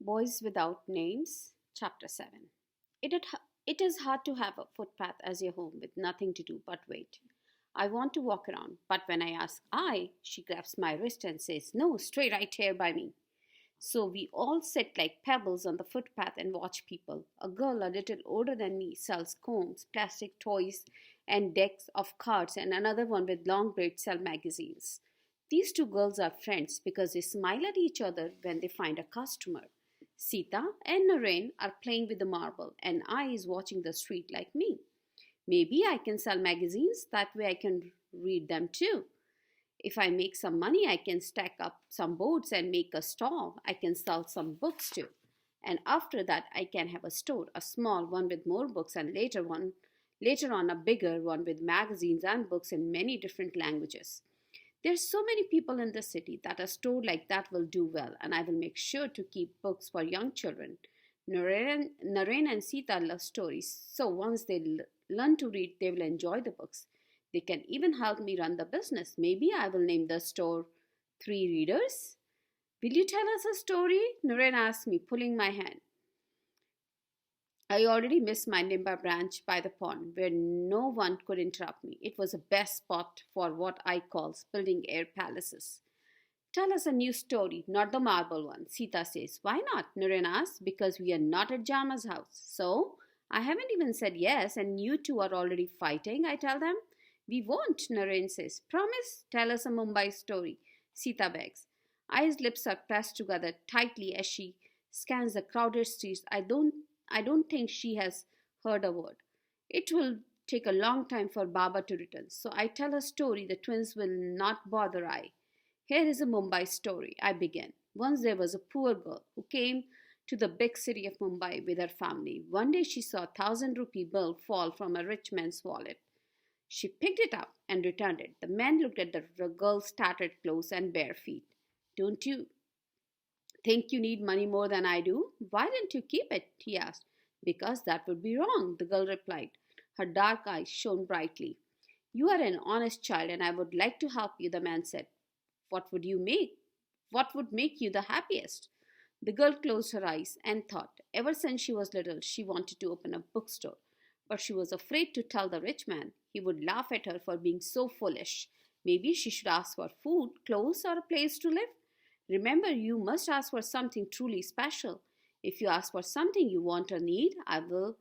Boys Without Names, Chapter 7. It is hard to have a footpath as your home with nothing to do but wait. I want to walk around, but when I ask she grabs my wrist and says, "No, stay right here by me." So we all sit like pebbles on the footpath and watch people. A girl a little older than me sells combs, plastic toys, and decks of cards, and another one with long braids sell magazines. These two girls are friends because they smile at each other when they find a customer. Sita and Naren are playing with the marble, and I is watching the street like me. Maybe I can sell magazines, that way I can read them too. If I make some money, I can stack up some boards and make a stall. I can sell some books too. And after that, I can have a store, a small one with more books, and later on a bigger one with magazines and books in many different languages. There's so many people in the city that a store like that will do well, and I will make sure to keep books for young children. Naren and Sita love stories, so once they learn to read, they will enjoy the books. They can even help me run the business. Maybe I will name the store Three Readers. Will you tell us a story? Naren asked me, pulling my hand. I already missed my Nimba branch by the pond, where no one could interrupt me. It was the best spot for what I call building air palaces. Tell us a new story, not the marble one, Sita says. Why not? Naren asks. Because we are not at Jama's house. So, I haven't even said yes, and you two are already fighting, I tell them. We won't, Naren says. Promise? Tell us a Mumbai story, Sita begs. Eyes lips are pressed together tightly as she scans the crowded streets. I don't think she has heard a word. It will take a long time for Baba to return, so I tell a story the twins will not bother I. Here is a Mumbai story, I began. Once there was a poor girl who came to the big city of Mumbai with her family. One day she saw a 1,000 rupee bill fall from a rich man's wallet. She picked it up and returned it. The man looked at the girl's tattered clothes and bare feet. Don't you think you need money more than I do? Why don't you keep it? He asked. Because that would be wrong, the girl replied. Her dark eyes shone brightly. You are an honest child and I would like to help you, the man said. What would you make? What would make you the happiest? The girl closed her eyes and thought. Ever since she was little, she wanted to open a bookstore. But she was afraid to tell the rich man. He would laugh at her for being so foolish. Maybe she should ask for food, clothes, or a place to live. Remember, you must ask for something truly special. If you ask for something you want or need, I will.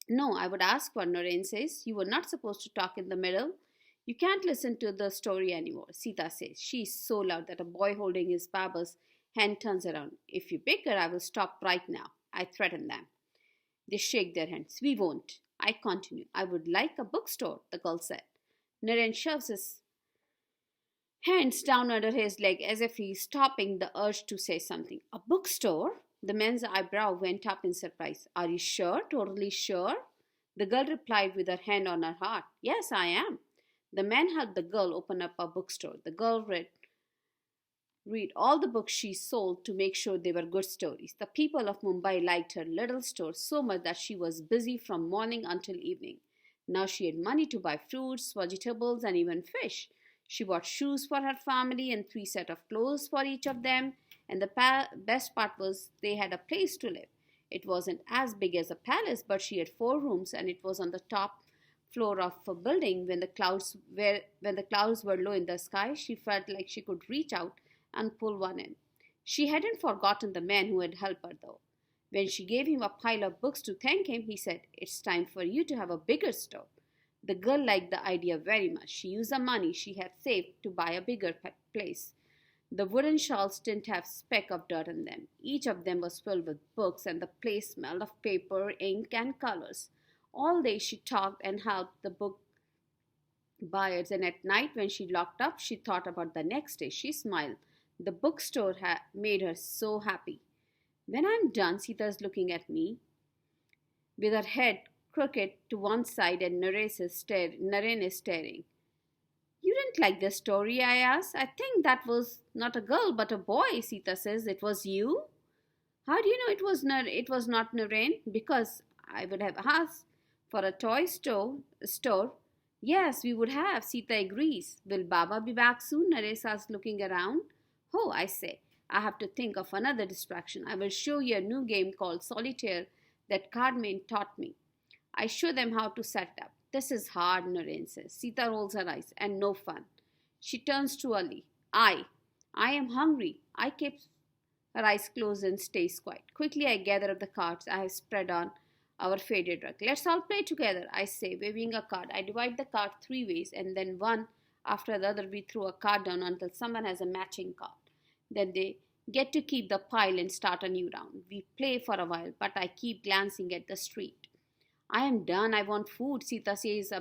No, I would ask for, Naren says. You were not supposed to talk in the middle. You can't listen to the story anymore, Sita says. She is so loud that a boy holding his Baba's hand turns around. If you pick her, I will stop right now, I threaten them. They shake their hands. We won't. I continue. I would like a bookstore, the girl said. Naren shoves his hands down under his leg as if he is stopping the urge to say something. A bookstore? The man's eyebrow went up in surprise. Are you sure? Totally sure? The girl replied with her hand on her heart. Yes, I am. The man helped the girl open up a bookstore. The girl read all the books she sold to make sure they were good stories. The people of Mumbai liked her little store so much that she was busy from morning until evening. Now she had money to buy fruits, vegetables, and even fish. She bought shoes for her family and 3 sets of clothes for each of them. And the best part was they had a place to live. It wasn't as big as a palace, but she had 4 rooms and it was on the top floor of a building. When the clouds were low in the sky, she felt like she could reach out and pull one in. She hadn't forgotten the man who had helped her, though. When she gave him a pile of books to thank him, he said, It's time for you to have a bigger store. The girl liked the idea very much. She used the money she had saved to buy a bigger place. The wooden shelves didn't have a speck of dirt in them. Each of them was filled with books, and the place smelled of paper, ink, and colors. All day she talked and helped the book buyers, and at night when she locked up, she thought about the next day. She smiled. The bookstore made her so happy. When I'm done, Sita's looking at me with her head crooked to one side and Naren is staring. You didn't like the story, I asked. I think that was not a girl but a boy, Sita says. It was you? How do you know it was not Naren? Because I would have asked for a toy store. Yes, we would have, Sita agrees. Will Baba be back soon? Naren asks, looking around. Oh, I say, I have to think of another distraction. I will show you a new game called Solitaire that Cardmain taught me. I show them how to set it up. This is hard, Naren says. Sita rolls her eyes, and no fun. She turns to Ali. I am hungry. I keep her eyes closed and stays quiet. Quickly, I gather up the cards I have spread on our faded rug. Let's all play together, I say, waving a card. I divide the card 3 ways, and then one after the other we throw a card down until someone has a matching card. Then they get to keep the pile and start a new round. We play for a while, but I keep glancing at the street. I am done. I want food, Sita says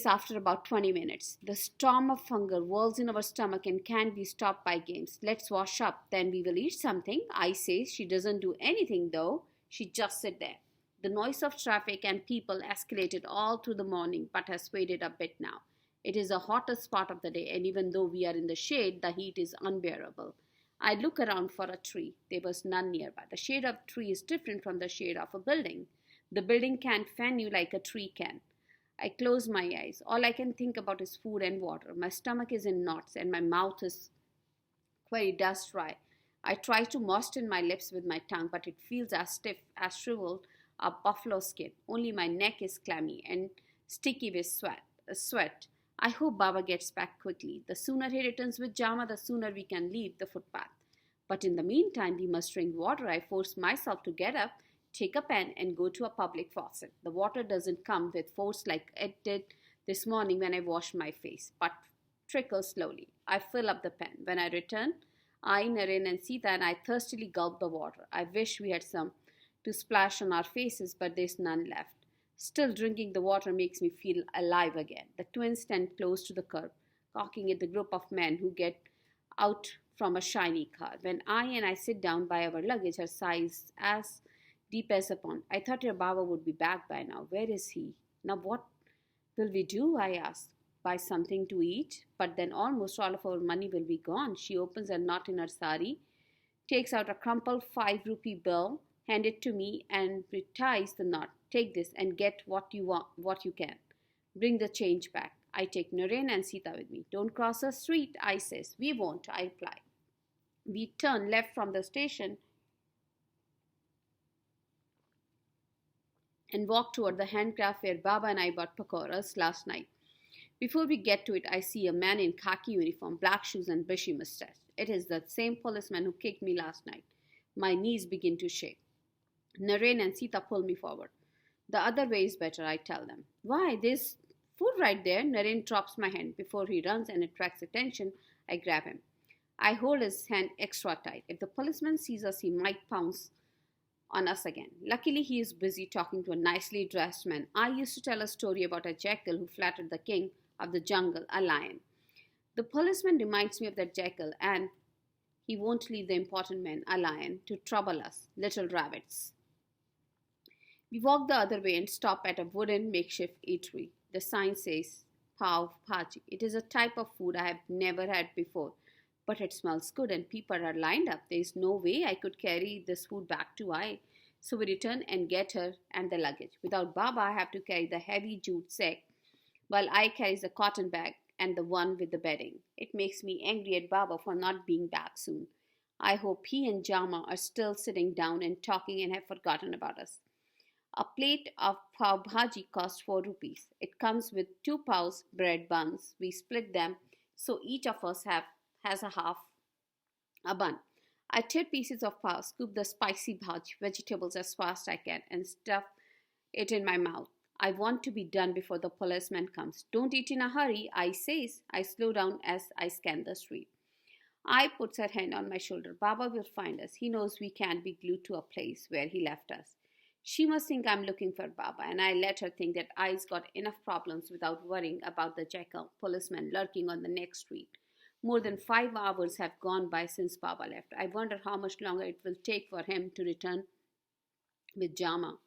after about 20 minutes. The storm of hunger whirls in our stomach and can't be stopped by games. Let's wash up, then we will eat something. I say. She doesn't do anything though. She just sits there. The noise of traffic and people escalated all through the morning but has faded a bit now. It is the hottest part of the day, and even though we are in the shade, the heat is unbearable. I look around for a tree. There was none nearby. The shade of a tree is different from the shade of a building. The building can't fan you like a tree can. I close my eyes. All I can think about is food and water. My stomach is in knots and my mouth is very dust dry. I try to moisten my lips with my tongue, but it feels as stiff as shriveled up buffalo skin. Only my neck is clammy and sticky with sweat. I hope Baba gets back quickly. The sooner he returns with Jama, the sooner we can leave the footpath. But in the meantime, we must drink water. I force myself to get up, take a pen, and go to a public faucet. The water doesn't come with force like it did this morning when I washed my face, but trickles slowly. I fill up the pen. When I return, I, Naren, and Sita and I thirstily gulp the water. I wish we had some to splash on our faces, but there's none left. Still, drinking the water makes me feel alive again. The twins stand close to the curb, gawking at the group of men who get out from a shiny car. When I sit down by our luggage, her sighs as deep as a pond. I thought your Baba would be back by now. Where is he? Now what will we do? I ask. Buy something to eat? But then almost all of our money will be gone. She opens a knot in her sari, takes out a crumpled 5 rupee bill, hand it to me, and reties the knot. Take this and get what you can. Bring the change back. I take Naren and Sita with me. Don't cross the street, I says. We won't, I reply. We turn left from the station and walk toward the handcraft where Baba and I bought pakoras last night. Before we get to it, I see a man in khaki uniform, black shoes, and bushy mustache. It is the same policeman who kicked me last night. My knees begin to shake. Naren and Sita pull me forward. The other way is better, I tell them. Why, there's food right there. Naren drops my hand. Before he runs and attracts attention, I grab him. I hold his hand extra tight. If the policeman sees us, he might pounce on us again. Luckily, he is busy talking to a nicely dressed man. I used to tell a story about a jackal who flattered the king of the jungle, a lion. The policeman reminds me of that jackal, and he won't leave the important man, a lion, to trouble us, little rabbits. We walk the other way and stop at a wooden makeshift eatery. The sign says Pav Bhaji. It is a type of food I have never had before, but it smells good and people are lined up. There is no way I could carry this food back to I. So we return and get her and the luggage. Without Baba, I have to carry the heavy jute sack, while I carry the cotton bag and the one with the bedding. It makes me angry at Baba for not being back soon. I hope he and Jama are still sitting down and talking and have forgotten about us. A plate of pav bhaji costs 4 rupees. It comes with 2 pav bread buns. We split them so each of us has a bun. I tear pieces of pav, scoop the spicy bhaji vegetables as fast as I can, and stuff it in my mouth. I want to be done before the policeman comes. Don't eat in a hurry, I says. I slow down as I scan the street. I puts her hand on my shoulder. Baba will find us. He knows we can't be glued to a place where he left us. She must think I'm looking for Baba, and I let her think that I's got enough problems without worrying about the jackal policeman lurking on the next street. More than 5 hours have gone by since Baba left. I wonder how much longer it will take for him to return with Jama.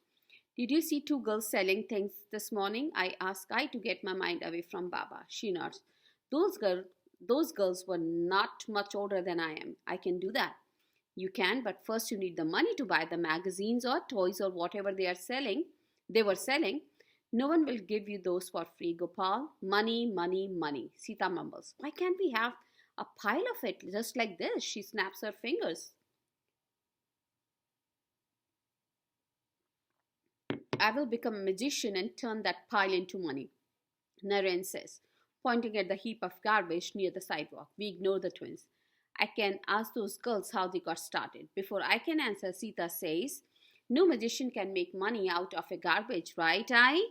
Did you see 2 girls selling things this morning? I ask I to get my mind away from Baba. She nods. Those girls were not much older than I am. I can do that. You can, but first you need the money to buy the magazines or toys or whatever they were selling. No one will give you those for free, Gopal. Money, money, money, Sita mumbles. Why can't we have A pile of it, just like this. She snaps her fingers. I will become a magician and turn that pile into money, Naren says, pointing at the heap of garbage near the sidewalk. We ignore the twins. I can ask those girls how they got started. Before I can answer, Sita says, no magician can make money out of a garbage, right, I?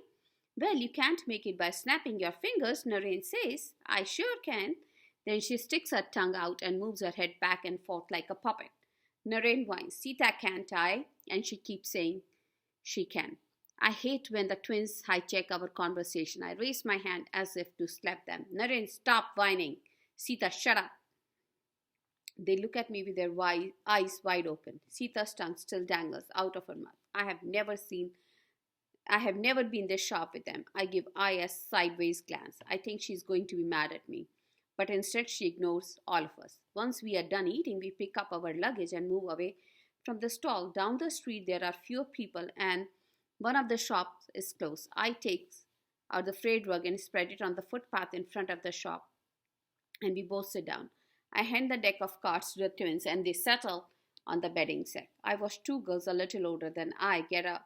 Well, you can't make it by snapping your fingers, Naren says. I sure can. Then she sticks her tongue out and moves her head back and forth like a puppet. Naren whines, Sita can't I? And she keeps saying she can. I hate when the twins hijack our conversation. I raise my hand as if to slap them. Naren, stop whining. Sita, shut up. They look at me with their eyes wide open. Sita's tongue still dangles out of her mouth. I have never been this sharp with them. I give I a sideways glance. I think she's going to be mad at me. But instead she ignores all of us. Once we are done eating, we pick up our luggage and move away from the stall. Down the street there are fewer people and one of the shops is closed. I take out the frayed rug and spread it on the footpath in front of the shop, and we both sit down. I hand the deck of cards to the twins and they settle on the bedding set. I watch two girls a little older than I get out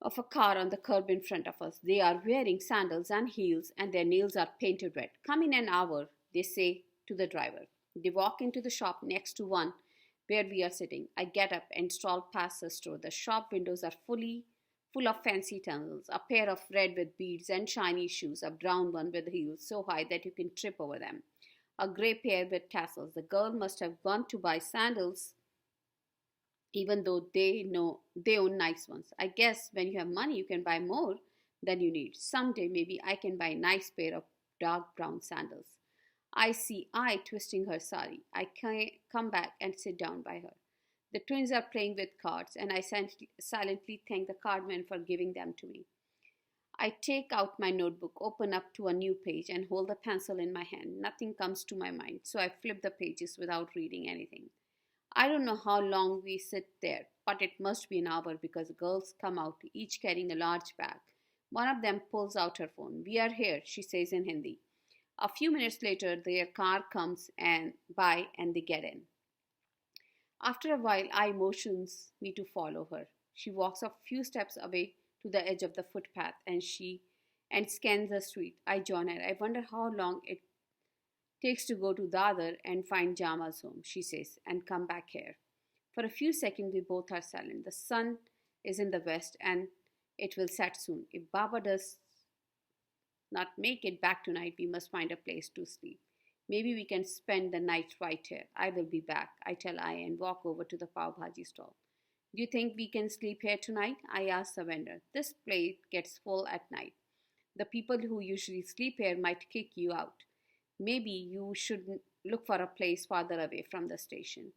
of a car on the curb in front of us. They are wearing sandals and heels and their nails are painted red. Come in an hour, they say to the driver. They walk into the shop next to one where we are sitting. I get up and stroll past the store. The shop windows are full of fancy tunnels, a pair of red with beads and shiny shoes, a brown one with heels so high that you can trip over them, a grey pair with tassels. The girl must have gone to buy sandals even though they know they own nice ones. I guess when you have money you can buy more than you need. Someday maybe I can buy a nice pair of dark brown sandals. I see I twisting her sari. I come back and sit down by her. The twins are playing with cards, and I silently thank the cardman for giving them to me. I take out my notebook, open up to a new page, and hold the pencil in my hand. Nothing comes to my mind, so I flip the pages without reading anything. I don't know how long we sit there, but it must be an hour because girls come out, each carrying a large bag. One of them pulls out her phone. We are here, she says in Hindi. A few minutes later, their car comes by and they get in. After a while, I motions me to follow her. She walks a few steps away to the edge of the footpath and scans the street. I join her. I wonder how long it takes to go to Dadar and find Jama's home, she says, and come back here. For a few seconds, we both are silent. The sun is in the west and it will set soon. If Baba does not make it back tonight, we must find a place to sleep. Maybe we can spend the night right here. I will be back, I tell I and walk over to the pav bhaji stall. Do you think we can sleep here tonight? I ask the vendor. This place gets full at night. The people who usually sleep here might kick you out. Maybe you should look for a place farther away from the station.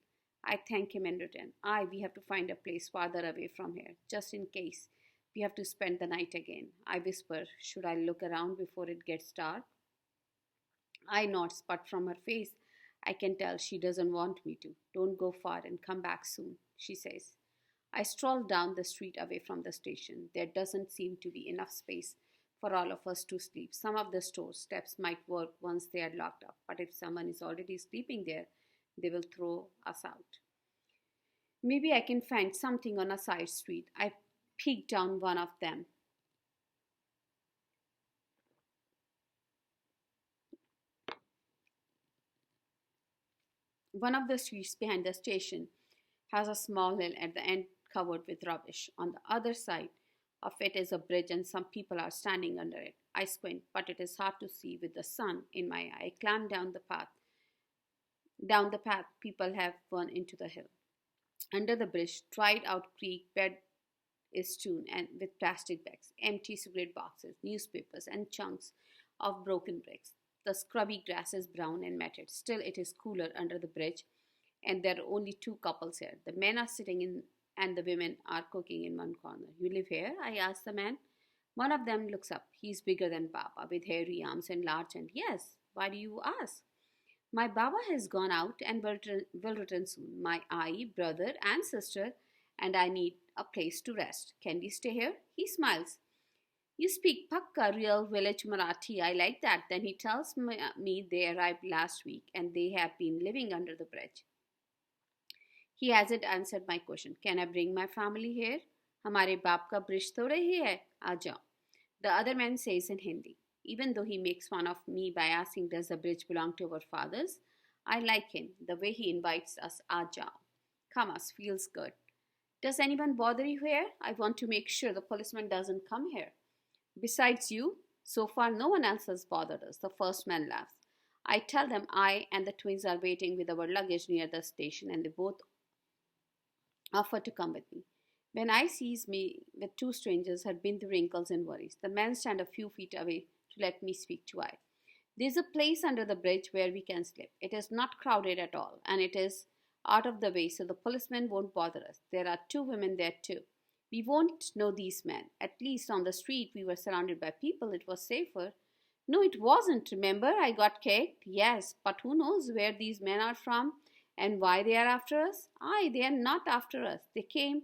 I thank him and return. We have to find a place farther away from here, just in case we have to spend the night again. I whisper, should I look around before it gets dark? I nods, but from her face, I can tell she doesn't want me to. Don't go far and come back soon, she says. I stroll down the street away from the station. There doesn't seem to be enough space for all of us to sleep. Some of the store steps might work once they are locked up, but if someone is already sleeping there, they will throw us out. Maybe I can find something on a side street. I peek down one of them. One of the streets behind the station has a small hill at the end covered with rubbish. On the other side of it is a bridge and some people are standing under it. I squint, but it is hard to see with the sun in my eye. I climb down the path. Down the path, people have run into the hill. Under the bridge, dried out creek bed is strewn and with plastic bags, empty cigarette boxes, newspapers, and chunks of broken bricks. The scrubby grass is brown and matted. Still, it is cooler under the bridge, and there are only two couples here. The men are sitting in, and the women are cooking in one corner. You live here? I ask the man. One of them looks up. He's bigger than Baba, with hairy arms and large hands. Yes. Why do you ask? My Baba has gone out and will return soon. My brother, and sister, and I need a place to rest. Can we stay here? He smiles. You speak Pakka, real village Marathi. I like that. Then he tells me they arrived last week and they have been living under the bridge. He hasn't answered my question. Can I bring my family here? हमारे बाप का bridge थोड़े ही है. आ जाओ. The other man says in Hindi. Even though he makes fun of me by asking, does the bridge belong to our fathers? I like him, the way he invites us. A jao. Come us, feels good. Does anyone bother you here? I want to make sure the policeman doesn't come here. Besides you, so far no one else has bothered us. The first man laughs. I tell them I and the twins are waiting with our luggage near the station and they both offer to come with me. When I sees me with two strangers had been the wrinkles and worries. The men stand a few feet away to let me speak to I. There's a place under the bridge where we can sleep. It is not crowded at all, and it is out of the way, so the policemen won't bother us. There are two women there too. We won't know these men. At least on the street we were surrounded by people. It was safer. No, it wasn't. Remember, I got kicked? Yes, but who knows where these men are from and why they are after us? Aye, they are not after us. They came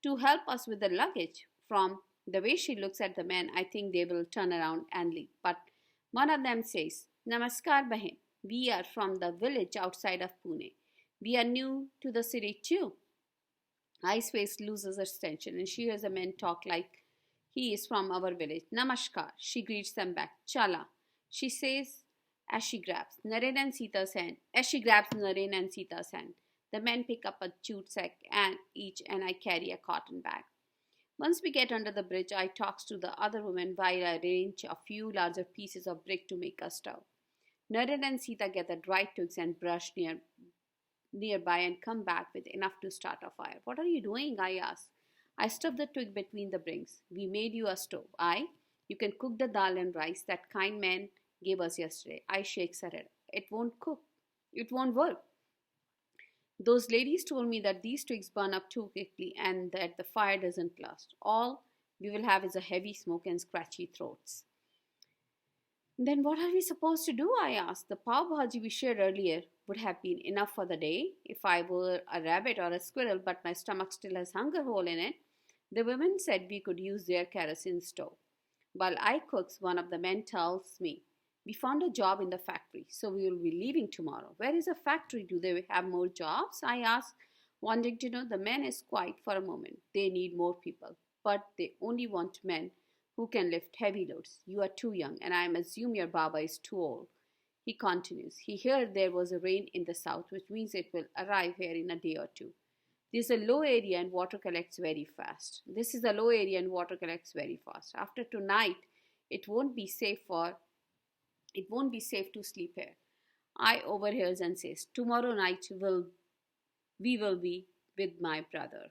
to help us with the luggage. From the way she looks at the men, I think they will turn around and leave. But one of them says, Namaskar Bahin. We are from the village outside of Pune. We are new to the city too. I's face loses its tension and she hears the men talk like he is from our village. Namaskar. She greets them back. Chala. She says as she grabs Naren and Sita's hand. As she grabs Naren and Sita's hand. The men pick up a jute sack and each and I carry a cotton bag. Once we get under the bridge, I talks to the other women while I arrange a few larger pieces of brick to make a stove. Naren and Sita gather dry twigs and brush nearby and come back with enough to start a fire. What are you doing? I ask. I stuff the twig between the bricks. We made you a stove. You can cook the dal and rice that kind man gave us yesterday. I shakes her head. It won't cook. It won't work. Those ladies told me that these twigs burn up too quickly and that the fire doesn't last. All we will have is a heavy smoke and scratchy throats. Then what are we supposed to do? I asked. The pav bhaji we shared earlier would have been enough for the day if I were a rabbit or a squirrel, but my stomach still has hunger hole in it. The women said we could use their kerosene stove. While I cooks, one of the men tells me, we found a job in the factory, so we will be leaving tomorrow. Where is the factory? Do they have more jobs? I asked, wanting to know. The man is quiet for a moment. They need more people, but they only want men who can lift heavy loads. You are too young, and I assume your Baba is too old. He continues. He heard there was a rain in the south, which means it will arrive here in a day or two. This is a low area and water collects very fast. After tonight, it won't be safe to sleep here. I overhears and says, tomorrow night we will be with my brother.